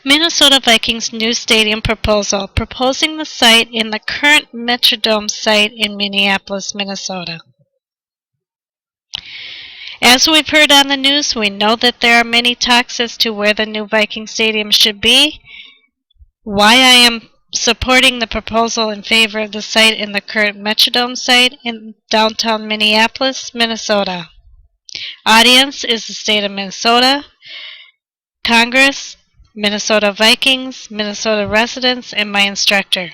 Minnesota Vikings new stadium proposal, proposing the site in the current Metrodome site in Minneapolis, Minnesota. As we've heard on the news, we know that there are many talks as to where the new Viking stadium should be. Why I am supporting the proposal in favor of the site in the current Metrodome site in downtown Minneapolis, Minnesota. Audience is the state of Minnesota, Congress, Minnesota Vikings, Minnesota residents, and my instructor.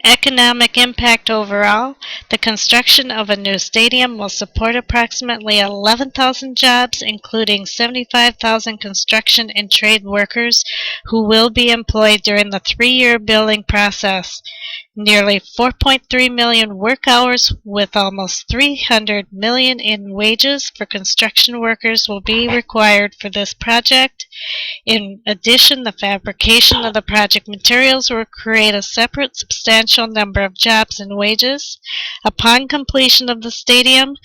Economic impact overall, the construction of a new stadium will support approximately 11,000 jobs, including 75,000 construction and trade workers who will be employed during the 3-year building process. Nearly 4.3 million work hours with almost 300 million in wages for construction workers will be required for this project. In addition, the fabrication of the project materials will create a separate substantial number of jobs and wages. Upon completion of the stadium,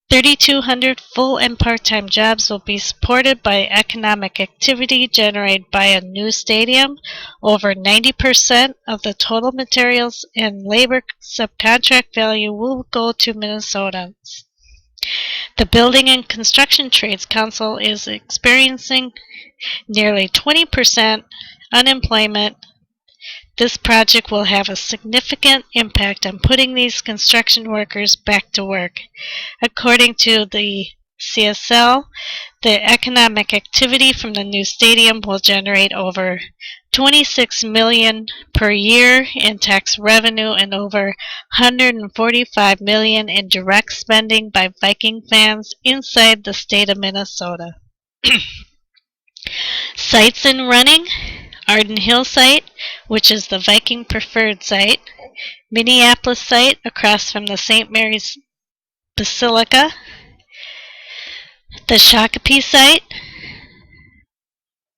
3,200 full and part-time jobs will be supported by economic activity generated by a new stadium. Over 90% of the total materials and labor subcontract value will go to Minnesotans. The Building and Construction Trades Council is experiencing nearly 20% unemployment. This project will have a significant impact on putting these construction workers back to work. According to the CSL, the economic activity from the new stadium will generate over $26 million per year in tax revenue and over $145 million in direct spending by Viking fans inside the state of Minnesota. Sites in running: Arden Hill site, which is the Viking preferred site, Minneapolis site across from the St. Mary's Basilica, the Shakopee site,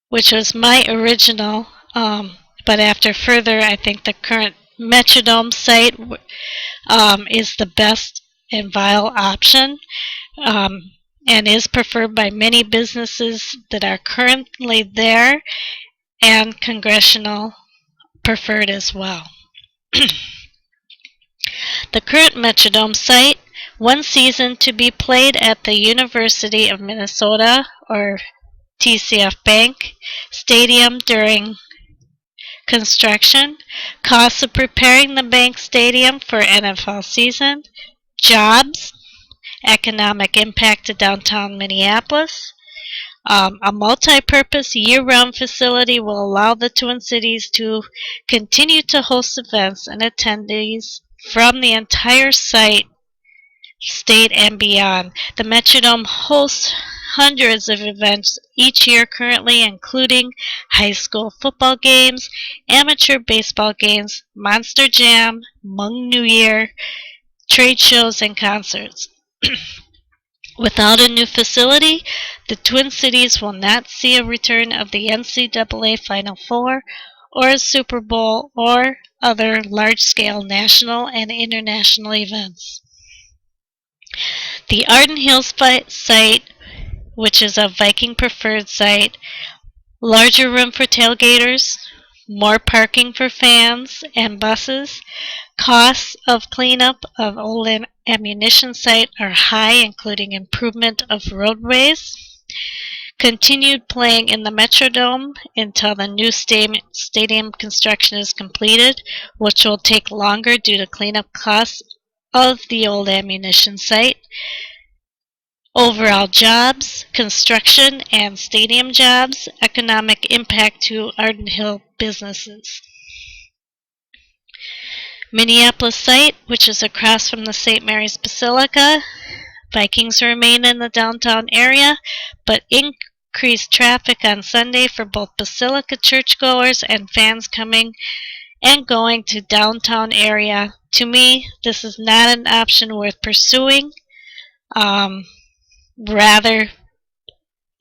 which was my original, but after further, I think the current Metrodome site is the best and viable option, and is preferred by many businesses that are currently there, and congressional preferred as well. The current Metrodome site, one season to be played at the University of Minnesota, or TCF Bank Stadium during construction, costs of preparing the Bank Stadium for NFL season, jobs, economic impact to downtown Minneapolis. A multi-purpose year-round facility will allow the Twin Cities to continue to host events and attendees from the entire site, state, and beyond. The Metrodome hosts hundreds of events each year currently, including high school football games, amateur baseball games, Monster Jam, Hmong New Year, trade shows, and concerts. Without a new facility, the Twin Cities will not see a return of the NCAA Final Four or a Super Bowl or other large-scale national and international events. The Arden Hills site, which is a Viking preferred site, larger room for tailgaters, more parking for fans and buses. Costs of cleanup of old ammunition site are high, including improvement of roadways. Continued playing in the Metrodome until the new stadium construction is completed, which will take longer due to cleanup costs of the old ammunition site. Overall jobs, construction, and stadium jobs, economic impact to Arden Hill businesses. Minneapolis site, which is across from the St. Mary's Basilica. Vikings remain in the downtown area, but increased traffic on Sunday for both Basilica churchgoers and fans coming and going to downtown area. To me, this is not an option worth pursuing. Rather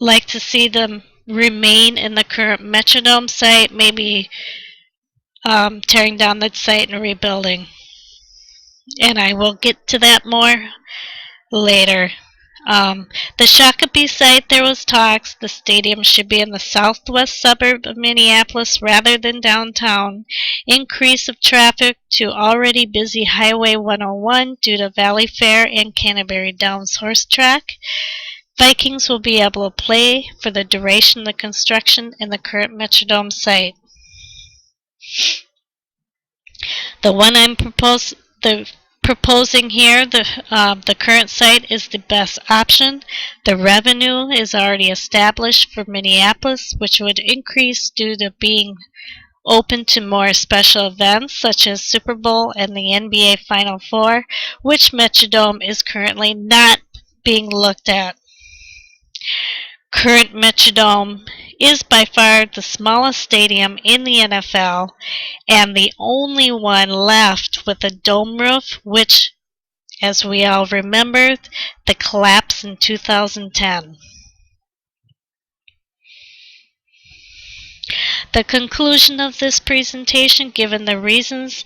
like to see them remain in the current Metrodome site, maybe tearing down the site and rebuilding. And I will get to that more later. The Shakopee site, there was talks the stadium should be in the southwest suburb of Minneapolis rather than downtown. Increase of traffic to already busy Highway 101 due to Valley Fair and Canterbury Downs Horse Track. Vikings will be able to play for the duration of the construction in the current Metrodome site. The one I'm proposing here, the current site is the best option. The revenue is already established for Minneapolis, which would increase due to being open to more special events such as Super Bowl and the NBA Final Four, which Metrodome is currently not being looked at. Current Metrodome is by far the smallest stadium in the NFL and the only one left with a dome roof, which, as we all remember, the collapse in 2010. The conclusion of this presentation, given the reasons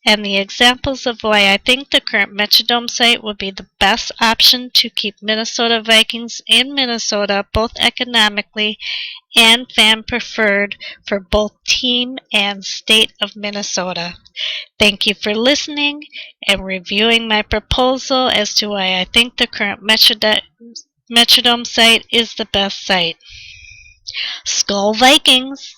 and the examples of why I think the current Metrodome site would be the best option to keep Minnesota Vikings in Minnesota, both economically and fan preferred for both team and state of Minnesota. Thank you for listening and reviewing my proposal as to why I think the current Metrodome site is the best site. Skol Vikings!